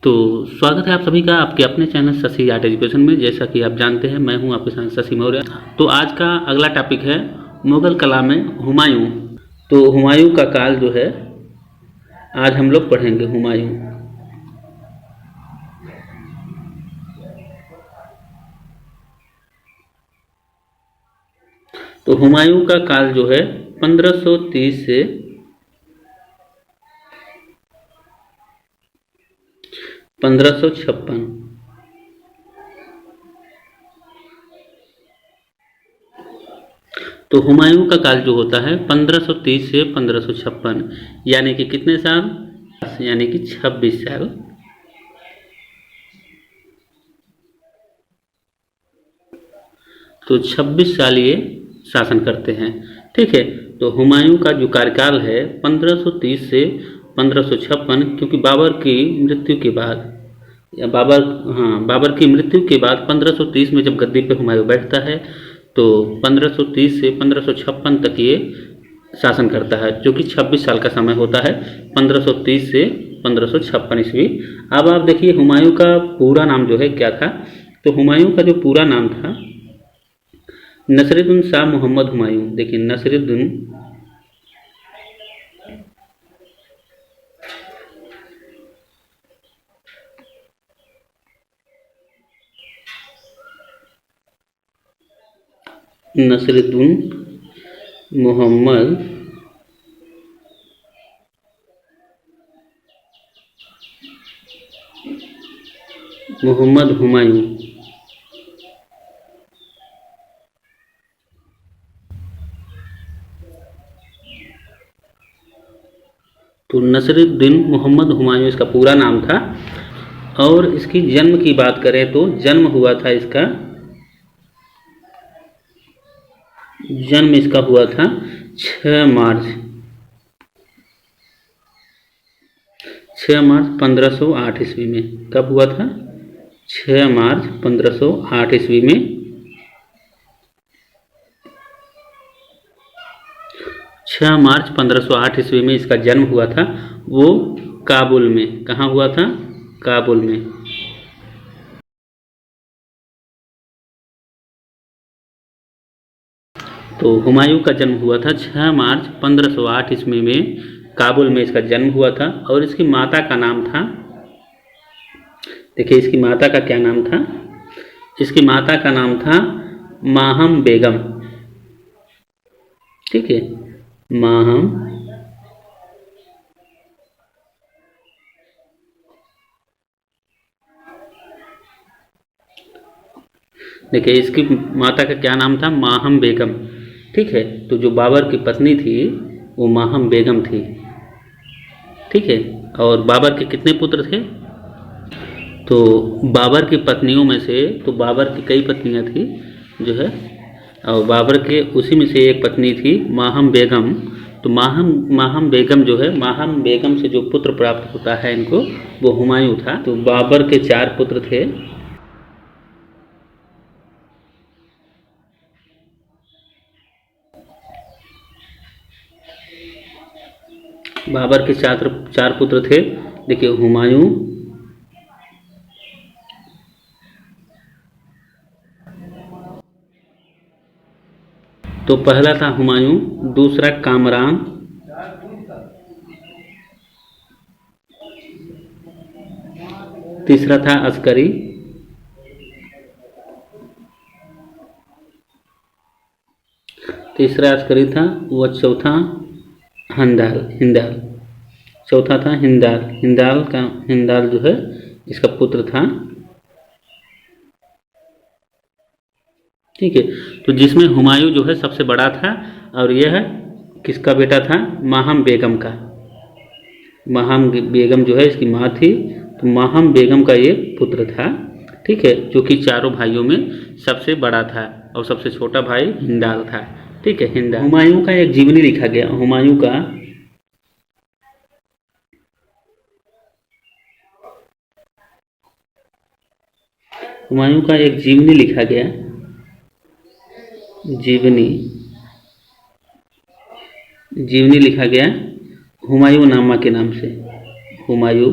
तो स्वागत है आप सभी का आपके अपने चैनल शशि आर्ट एजुकेशन में। जैसा कि आप जानते हैं मैं हूं आपके साथ शशि मौर्य। तो आज का अगला टॉपिक है मुगल कला में हुमायूं। तो हुमायूं का काल जो है आज हम लोग पढ़ेंगे। हुमायूं तो हुमायूं का काल जो है 1530 से 1556। तो हुमायूं का काल जो होता है 1530 से 1556, यानी कि कितने साल? यानी कि 26 साल। तो 26 साल ये शासन करते हैं। ठीक है। तो हुमायूं का जो कार्यकाल है 1530 से 1556, क्योंकि बाबर की मृत्यु के बाद या बाबर की मृत्यु के बाद 1530 में जब गद्दी पे हुमायूं बैठता है तो 1530 से 1556 तक ये शासन करता है, जो कि 26 साल का समय होता है। 1530 से 1556 ईस्वी। अब आप देखिए हुमायूं का पूरा नाम जो है क्या था। तो हुमायूं का जो पूरा नाम था नसीरुद्दीन शाह मोहम्मद हुमायूं। देखिए नसीरुद्दीन मोहम्मद हुमायूं। तो नसीरुद्दीन मोहम्मद हुमायूं इसका पूरा नाम था। और इसकी जन्म की बात करें तो जन्म हुआ था इसका 6 मार्च 1508 ईस्वी में। कब हुआ था? 6 मार्च 1508 ईस्वी में। 6 मार्च 1508 ईस्वी में इसका जन्म हुआ था। वो काबुल में। कहाँ हुआ था? काबुल में। तो हुमायूं का जन्म हुआ था 6 मार्च 1508 ईस्वी में। काबुल में इसका जन्म हुआ था। और इसकी माता का नाम था, देखिए इसकी माता का क्या नाम था। इसकी माता का नाम था माहम बेगम। ठीक है, माहम देखिए इसकी माता का क्या नाम था? माहम बेगम। ठीक है। तो जो बाबर की पत्नी थी वो माहम बेगम थी। ठीक है। और बाबर के कितने पुत्र थे? तो बाबर की पत्नियों में से, तो बाबर की कई पत्नियां थी जो है, और बाबर के उसी में से एक पत्नी थी माहम बेगम। तो माहम बेगम जो है, माहम बेगम से जो पुत्र प्राप्त होता है इनको, वो हुमायूं था। तो बाबर के 4 पुत्र थे। बाबर के 4 पुत्र थे। देखिए हुमायूं, तो पहला था हुमायूं, दूसरा कामरान, तीसरा था अस्करी, था वो चौथा हिंदाल। चौथा था हिंदाल जो है इसका पुत्र था। ठीक है। तो जिसमें हुमायूं जो है सबसे बड़ा था। और यह किसका बेटा था? माहम बेगम का। माहम बेगम जो है इसकी माँ थी। तो माहम बेगम का ये पुत्र था। ठीक है। जो कि चारों भाइयों में सबसे बड़ा था और सबसे छोटा भाई हिंदाल था। ठीक है, हिंदाल। हुमायूं का एक जीवनी लिखा गया। हुमायूं का एक जीवनी लिखा गया। जीवनी लिखा गया हुमायूं नामा के नाम से। हुमायूं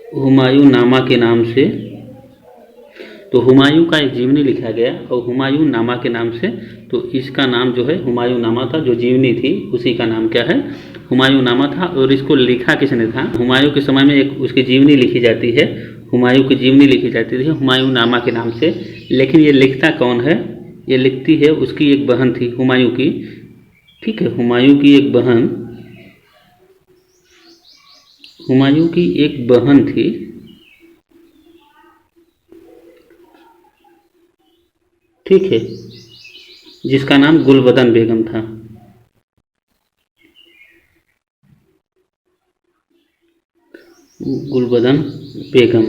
हुमायूं नामा के नाम से। तो हुमायूं का एक जीवनी लिखा गया और हुमायूं नामा के नाम से, तो इसका नाम जो है हुमायूं नामा था। जो जीवनी थी उसी का नाम क्या है, हुमायूं नामा था। और इसको लिखा किसने था, हुमायूं के समय में एक उसकी जीवनी लिखी जाती है, हुमायूं की जीवनी लिखी जाती थी हुमायूं नामा के नाम से। लेकिन ये लिखता कौन है, ये लिखती है उसकी एक बहन थी हुमायूं की, ठीक है, हुमायूं की एक बहन, हुमायूं की एक बहन थी, ठीक है, जिसका नाम गुलबदन बेगम था। गुलबदन बेगम,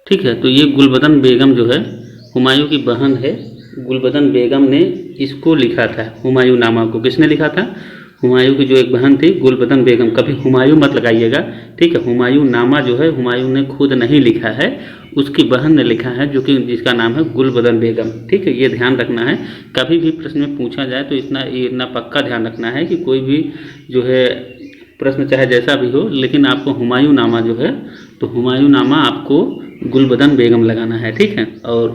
ठीक है। तो ये गुलबदन बेगम जो है हुमायूं की बहन है। गुलबदन बेगम ने इसको लिखा था, हुमायूं नामा को किसने लिखा था, हुमायूं की जो एक बहन थी गुलबदन बेगम, कभी हुमायूं मत लगाइएगा, ठीक है। हुमायूं नामा जो है हुमायूं ने खुद नहीं लिखा है, उसकी बहन ने लिखा है, जो कि जिसका नाम है गुलबदन बेगम, ठीक है। ये ध्यान रखना है, कभी भी प्रश्न में पूछा जाए तो इतना पक्का ध्यान रखना है कि कोई भी जो है प्रश्न चाहे जैसा भी हो, लेकिन आपको हुमायूं नामा जो है, तो हुमायूं नामा आपको गुलबदन बेगम लगाना है, ठीक है। और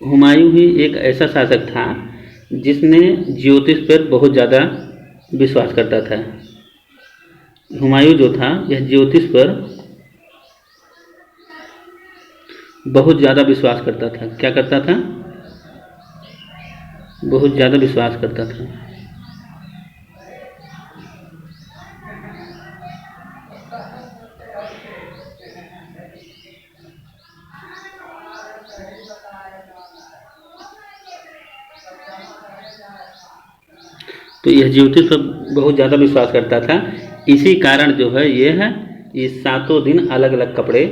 हुमायूं ही एक ऐसा शासक था जिसने ज्योतिष पर बहुत ज़्यादा विश्वास करता था। हुमायूं जो था यह ज्योतिष पर बहुत ज़्यादा विश्वास करता था। क्या करता था, बहुत ज़्यादा विश्वास करता था। तो यह ज्योतिष पर बहुत ज़्यादा विश्वास करता था। इसी कारण जो है ये सातों दिन अलग अलग कपड़े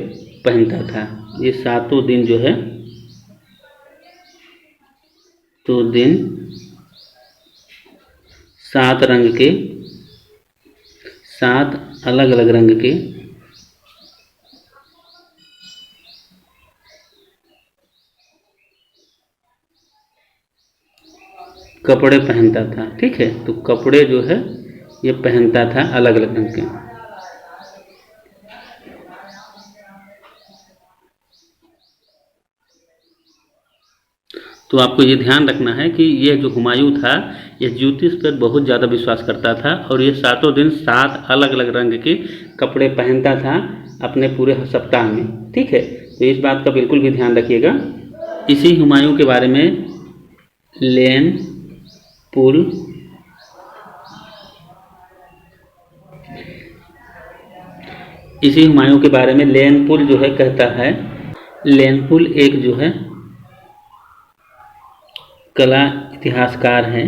पहनता था। ये सातों दिन जो है, तो दिन सात रंग के, सात अलग अलग रंग के कपड़े पहनता था, ठीक है। तो कपड़े जो है ये पहनता था अलग अलग रंग के। तो आपको ये ध्यान रखना है कि यह जो हुमायूं था यह ज्योतिष पर बहुत ज़्यादा विश्वास करता था और ये सातों दिन सात अलग अलग रंग के कपड़े पहनता था अपने पूरे सप्ताह में, ठीक है। तो इस बात का बिल्कुल भी ध्यान रखिएगा। इसी हुमायूं के बारे में लेन पुल, इसी हुमायूं के बारे में लेन पुल जो है कहता है, लेन पुल एक जो है कला इतिहासकार हैं।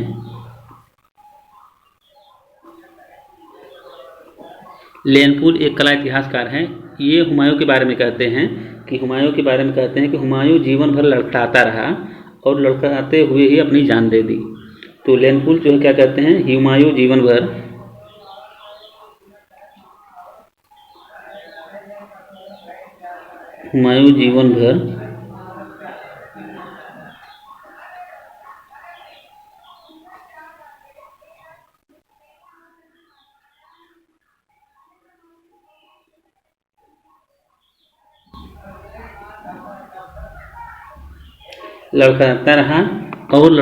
लेनपुल एक कला इतिहासकार हैं। ये हुमायूं के बारे में कहते हैं कि हुमायूं जीवन भर लड़खड़ाता रहा और लड़खड़ाते हुए ही अपनी जान दे दी। तो लेनपुल जो है क्या कहते हैं, हुमायूं जीवन भर लड़खड़ाता रहा और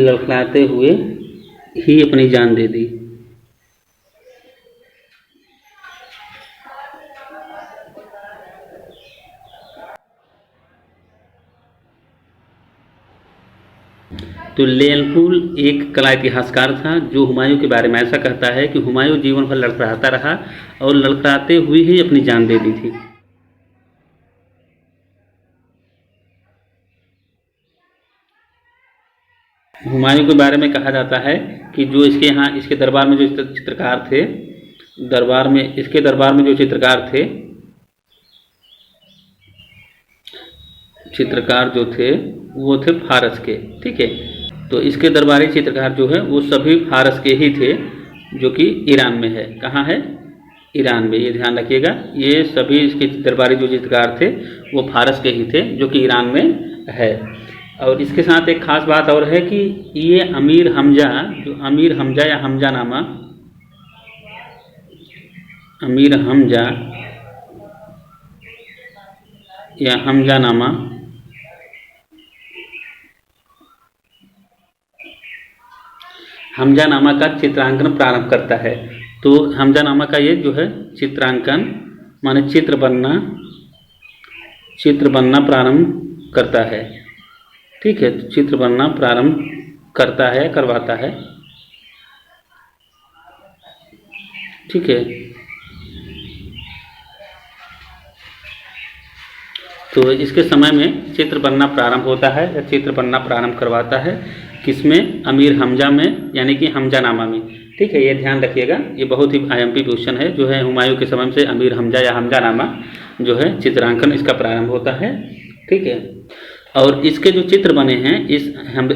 लड़खड़ाते हुए ही अपनी जान दे दी। तो लेनपुल एक कला इतिहासकार था जो हुमायूं के बारे में ऐसा कहता है कि हुमायूं जीवन भर लड़खड़ाता रहा और लड़खड़ाते हुए ही अपनी जान दे दी थी। हुमायूं के बारे में कहा जाता है कि जो इसके यहाँ इसके दरबार में जो चित्रकार थे, इसके दरबार में जो चित्रकार जो थे वो थे फारस के, ठीक है। तो इसके दरबारी चित्रकार जो है वो सभी फारस के ही थे, जो कि ईरान में है। कहाँ है? ईरान में। ये ध्यान रखिएगा, ये सभी इसके दरबारी जो चित्रकार थे वो फारस के ही थे, जो कि ईरान में है। और इसके साथ एक खास बात और है कि ये अमीर हमजा, जो अमीर हमजा या हमजानामा, अमीर हमजा या हमजानामा हमजानामा का चित्रांकन प्रारंभ करता है। तो हमजानामा का ये जो है चित्रांकन माने चित्र बनना प्रारंभ करता है। ठीक है, तो चित्र बनना प्रारंभ करता है, करवाता है। ठीक है, तो इसके समय में चित्र बनना प्रारंभ होता है या चित्र बनना प्रारंभ करवाता है। किसमें? अमीर हमजा में, यानी कि हमजानामा में। ठीक है, ये ध्यान रखिएगा, ये बहुत ही आईएमपी क्वेश्चन है। जो है हुमायूं के समय से अमीर हमजा या हमजानामा जो है चित्रांकन इसका प्रारंभ होता है। ठीक है, और इसके जो चित्र बने हैं इस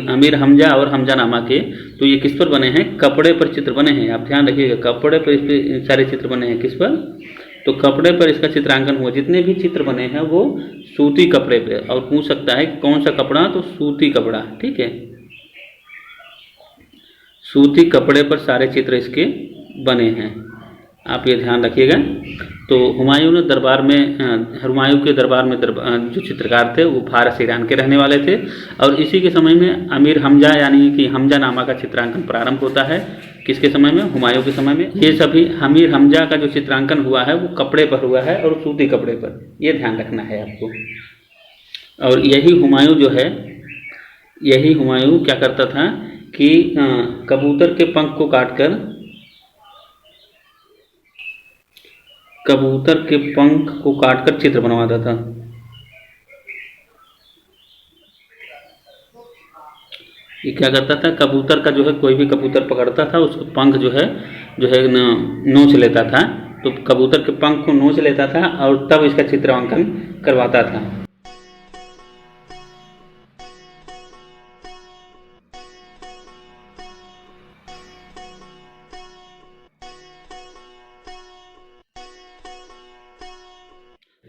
अमीर हमजा और हमजानामा के, तो ये किस पर बने हैं? कपड़े पर चित्र बने हैं। आप ध्यान रखिएगा, कपड़े पर इस सारे चित्र बने हैं। किस पर? तो कपड़े पर इसका चित्रांकन हुआ। जितने भी चित्र बने हैं वो सूती कपड़े पे। और पूछ सकता है कि कौन सा कपड़ा? तो सूती कपड़ा। ठीक है, सूती कपड़े पर सारे चित्र इसके बने हैं, आप ये ध्यान रखिएगा। तो हुमायूं के दरबार में जो चित्रकार थे वो फारस ईरान के रहने वाले थे। और इसी के समय में अमीर हमजा यानी कि हमजानामा का चित्रांकन प्रारंभ होता है। किसके समय में? हुमायूं के समय में। ये सभी अमीर हमजा का जो चित्रांकन हुआ है वो कपड़े पर हुआ है और सूती कपड़े पर, ये ध्यान रखना है आपको। और यही हुमायूं क्या करता था कि कबूतर के पंख को काटकर चित्र बनवाता था। ये क्या करता था? कबूतर का जो है, कोई भी कबूतर पकड़ता था उसको पंख जो है नोच लेता था। तो कबूतर के पंख को नोच लेता था और तब इसका चित्रांकन करवाता था।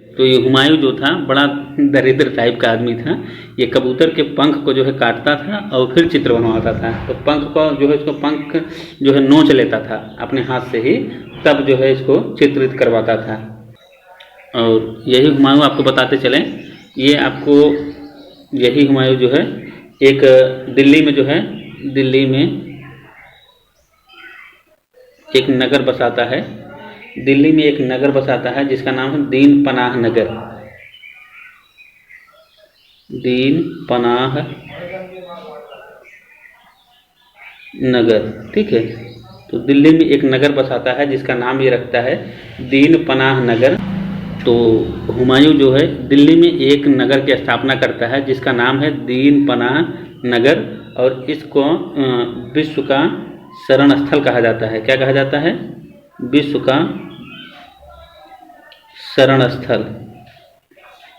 तो ये हुमायूं जो था बड़ा दरिद्र टाइप का आदमी था। ये कबूतर के पंख को जो है काटता था और फिर चित्र बनवाता था। तो पंख को जो है, इसको पंख जो है नोच लेता था अपने हाथ से ही, तब जो है इसको चित्रित करवाता था। और यही हुमायूं आपको बताते चलें, यही हुमायूं जो है एक दिल्ली में एक नगर बसाता है। दिल्ली में एक नगर बसाता है जिसका नाम है दीन पनाह नगर। दीन पनाह नगर। ठीक है, तो दिल्ली में एक नगर बसाता है जिसका नाम ये रखता है दीन पनाह नगर। तो हुमायूं जो है दिल्ली में एक नगर की स्थापना करता है जिसका नाम है दीन पनाह नगर। और इसको विश्व का शरण स्थल कहा जाता है। क्या कहा जाता है? विश्व का शरण स्थल।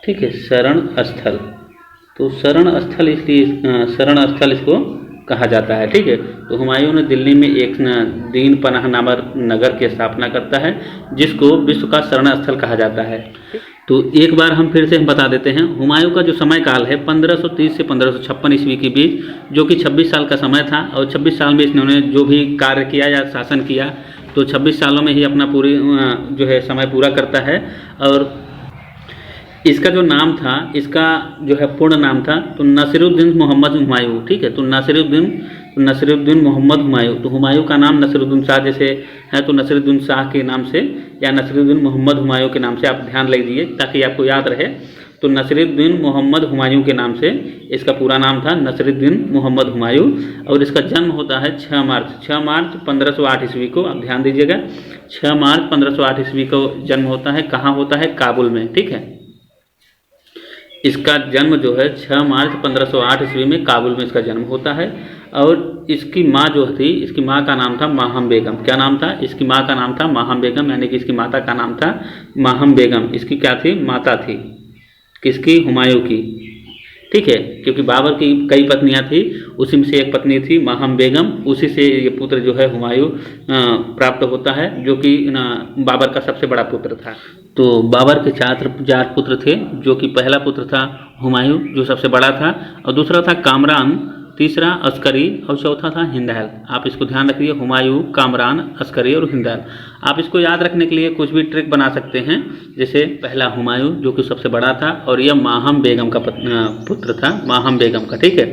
ठीक है, शरण स्थल। तो शरण स्थल इसको कहा जाता है। ठीक है, तो हुमायूं ने दिल्ली में एक दीन पनाह नामक नगर की स्थापना करता है जिसको विश्व का शरण स्थल कहा जाता है। तो एक बार हम फिर से बता देते हैं, हुमायूं का जो समय काल है 1530 से 1556 ईस्वी के बीच, जो कि 26 साल का समय था। और 26 साल में इन्होंने जो भी कार्य किया या शासन किया, तो 26 सालों में ही अपना पूरी जो है समय पूरा करता है। और इसका जो नाम था, इसका जो है पूर्ण नाम था तो नसीरुद्दीन मोहम्मद हुमायूं। ठीक है, तो नसीरुद्दीन मोहम्मद हुमायूं। तो हुमायूं का नाम नसीरुद्दीन शाह जैसे है तो नसीरुद्दीन शाह के नाम से या नसीरुद्दीन मोहम्मद हुमायूं के नाम से आप ध्यान रख दीजिए ताकि आपको याद रहे। तो नसीरुद्दीन मोहम्मद हुमायूं के नाम से इसका पूरा नाम था नसीरुद्दीन मोहम्मद हुमायूं। और इसका जन्म होता है 6 मार्च 1508 ईस्वी को। आप ध्यान दीजिएगा, 6 मार्च 1508 ईस्वी को जन्म होता है। कहाँ होता है? काबुल में। ठीक है, इसका जन्म जो है 6 मार्च 1508 ईस्वी में काबुल में इसका जन्म होता है। और इसकी माँ जो थी, इसकी माँ का नाम था माहम बेगम। क्या नाम था? इसकी माँ का नाम था माहम बेगम, यानी कि इसकी माता का नाम था माहम बेगम। इसकी क्या थी? माता थी। किसकी? हुमायूं की। ठीक है, क्योंकि बाबर की कई पत्नियां थी, उसी में से एक पत्नी थी माहम बेगम, उसी से ये पुत्र जो है हुमायूं प्राप्त होता है, जो कि बाबर का सबसे बड़ा पुत्र था। तो बाबर के चार पुत्र थे, जो कि पहला पुत्र था हुमायूं जो सबसे बड़ा था, और दूसरा था कामरान, तीसरा अस्करी और चौथा था हिंदल। आप इसको ध्यान रखिए, हुमायूं, कामरान, अस्करी और हिंदल। आप इसको याद रखने के लिए कुछ भी ट्रिक बना सकते हैं, जैसे पहला हुमायूं जो कि सबसे बड़ा था, और यह माहम बेगम का पुत्र था, माहम बेगम का। ठीक है,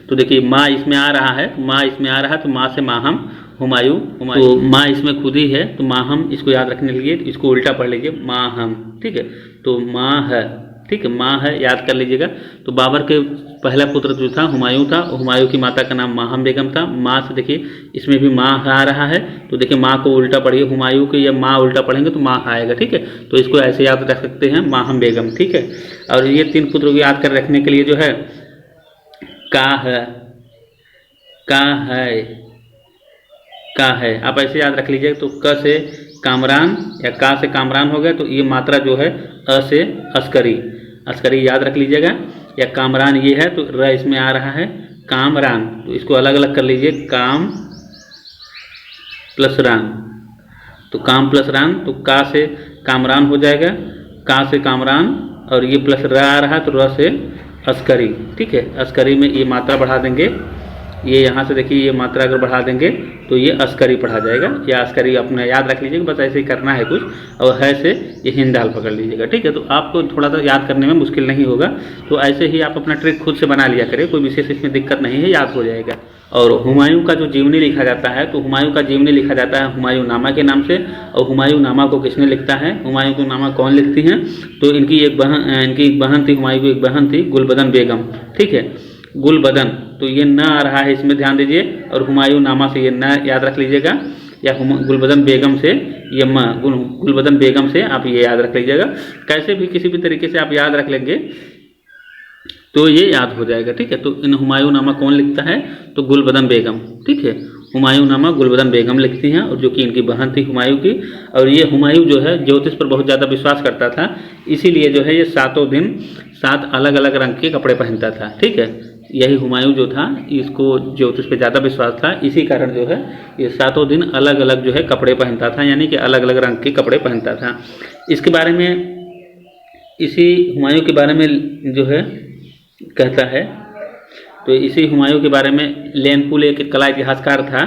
तो देखिए माँ इसमें आ रहा है, माँ इसमें आ रहा है, तो माँ से माहम, हुमायूं, तो माँ इसमें खुद ही है, तो माहम इसको याद रखने के लिए इसको उल्टा पढ़ लीजिए, माहम। ठीक है, तो माँ है, ठीक है, माँ है, याद कर लीजिएगा। तो बाबर के पहला पुत्र जो था हुमायूं था, हुमायूं की माता का नाम माहम बेगम था। माँ से देखिए इसमें भी माँ आ रहा है, तो देखिए माँ को उल्टा पढ़िए, हुमायूं को या माँ उल्टा पढ़ेंगे तो माँ आएगा। ठीक है, तो इसको ऐसे याद रख सकते हैं, माहम बेगम। ठीक है, और ये 3 पुत्रों को याद कर रखने के लिए जो है का है, का है, का है, आप ऐसे याद रख लीजिए। तो क से कामरान या का से कामरान हो गया, तो ये मात्रा जो है अ से अस्करी, अस्करी याद रख लीजिएगा, या कामरान ये है, तो र इसमें आ रहा है कामरान, तो इसको अलग अलग कर लीजिए, काम प्लस रान, तो काम प्लस रान, तो का से कामरान हो जाएगा, का से कामरान, और ये प्लस र आ रहा है, तो र से अस्करी। ठीक है, अस्करी में ये मात्रा बढ़ा देंगे, ये यहाँ से देखिए ये मात्रा अगर बढ़ा देंगे तो ये अस्करी पढ़ा जाएगा, या अस्करी अपना याद रख लीजिएगा, बस ऐसे ही करना है कुछ, और है से ये हिंदाल पकड़ लीजिएगा। ठीक है, तो आपको थोड़ा सा याद करने में मुश्किल नहीं होगा, तो ऐसे ही आप अपना ट्रिक खुद से बना लिया करें, कोई विशेष इसमें दिक्कत नहीं है, याद हो जाएगा। और हुमायूं का जो जीवनी लिखा जाता है, तो हुमायूं का जीवनी लिखा जाता है हुमायूं नामा के नाम से। और हुमायूं नामा को किसने लिखता है, हुमायूं को नामा कौन लिखती हैं, तो इनकी एक बहन थी, हुमायूं की एक बहन थी गुलबदन बेगम। ठीक है, गुलबदन, तो ये न आ रहा है, इसमें ध्यान दीजिए, और हुमायूं नामा से ये न याद रख लीजिएगा, या गुलबदन बेगम से ये गुलबदन बेगम से आप ये याद रख लीजिएगा। कैसे भी किसी भी तरीके से आप याद रख लेंगे तो ये याद हो जाएगा। ठीक है, तो इन हुमायूं नामा कौन लिखता है, तो गुलबदन बेगम। ठीक है, हुमायूं नामा गुलबदन बेगम लिखती हैं, और जो कि इनकी बहन थी हुमायूं की। और ये हुमायूं जो है ज्योतिष पर बहुत ज़्यादा विश्वास करता था, इसीलिए जो है ये 7 दिन 7 अलग अलग रंग के कपड़े पहनता था। ठीक है, यही हुमायूं जो था इसको ज्योतिष पे ज़्यादा विश्वास था, इसी कारण जो है ये 7 दिन अलग अलग जो है कपड़े पहनता था, यानी कि अलग अलग रंग के कपड़े पहनता था। इसके बारे में, इसी हुमायूं के बारे में जो है कहता है, तो इसी हुमायूं के बारे में लेनपुल एक कला इतिहासकार था,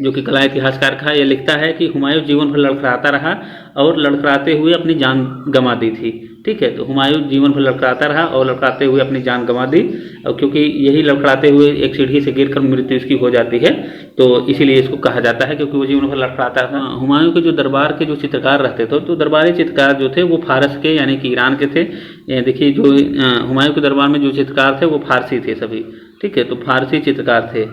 जो कि कला इतिहासकार था, ये लिखता है कि हुमायूं जीवन भर लड़खड़ाता रहा और लड़खड़ाते हुए अपनी जान गंवा दी थी। ठीक है, तो हुमायूं जीवन भर लड़खड़ाता रहा और लड़खड़ाते हुए अपनी जान गंवा दी, और क्योंकि यही लड़खड़ाते हुए एक सीढ़ी से गिरकर मृत्यु इसकी हो जाती है, तो इसीलिए इसको कहा जाता है, क्योंकि वो जीवन भर लड़खड़ाता था। हुमायूं के जो दरबार के जो चित्रकार रहते थे, तो दरबारी चित्रकार जो थे वो फारस के यानी कि ईरान के थे। देखिए जो हुमायूं के दरबार में जो चित्रकार थे वो फारसी थे सभी। ठीक है, तो फारसी चित्रकार थे,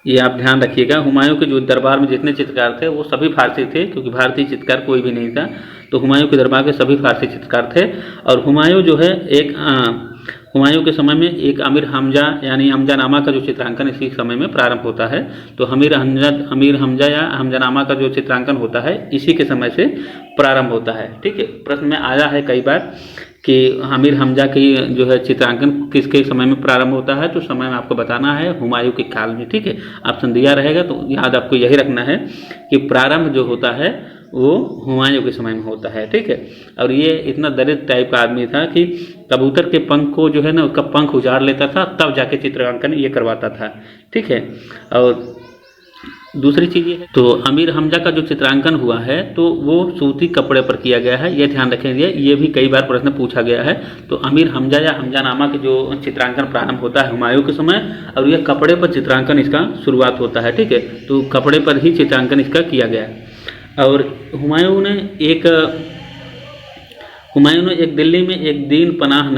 ये आप ध्यान रखिएगा। हुमायूं के जो दरबार में जितने चित्रकार थे वो सभी फारसी थे, क्योंकि भारतीय चित्रकार कोई भी नहीं था, तो हुमायूं के दरबार के सभी फारसी चित्रकार थे। और हुमायूं जो है हुमायूं के समय में एक अमीर हमजा यानी हमजानामा का जो चित्रांकन इसी समय में प्रारंभ होता है। तो अमीर हमजा या हमजानामा का जो चित्रांकन होता है इसी के समय से प्रारंभ होता है। ठीक है, प्रश्न में आया है कई बार कि अमीर हमजा की जो है चित्रांकन किसके समय में प्रारंभ होता है, तो समय में आपको बताना है हुमायूं के काल में। ठीक है, ऑप्शन दिया रहेगा, तो याद आपको यही रखना है कि प्रारंभ जो होता है वो हुमायूं के समय में होता है। ठीक है, और ये इतना दरिद्र टाइप का आदमी था कि कबूतर के पंख को जो है ना उसका पंख उजाड़ लेता था, तब जाके चित्रांकन ये करवाता था। ठीक है, और दूसरी चीज़ ये है, तो अमीर हमजा का जो चित्रांकन हुआ है तो वो सूती कपड़े पर किया गया है, ये ध्यान रखेंगे, ये भी कई बार प्रश्न पूछा गया है। तो अमीर हमजा या हमजानामा के जो चित्रांकन प्रारंभ होता है हुमायूं के समय, और यह कपड़े पर चित्रांकन इसका शुरुआत होता है। ठीक है, तो कपड़े पर ही चित्रांकन इसका किया गया। और हुमायूं ने एक दिल्ली में एक दीन पनाह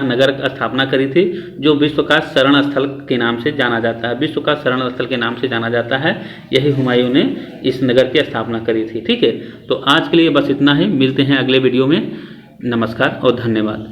नगर की स्थापना करी थी, जो विश्व का शरण स्थल के नाम से जाना जाता है। विश्व का शरण स्थल के नाम से जाना जाता है, यही हुमायूं ने इस नगर की स्थापना करी थी। ठीक है, तो आज के लिए बस इतना ही, मिलते हैं अगले वीडियो में। नमस्कार और धन्यवाद।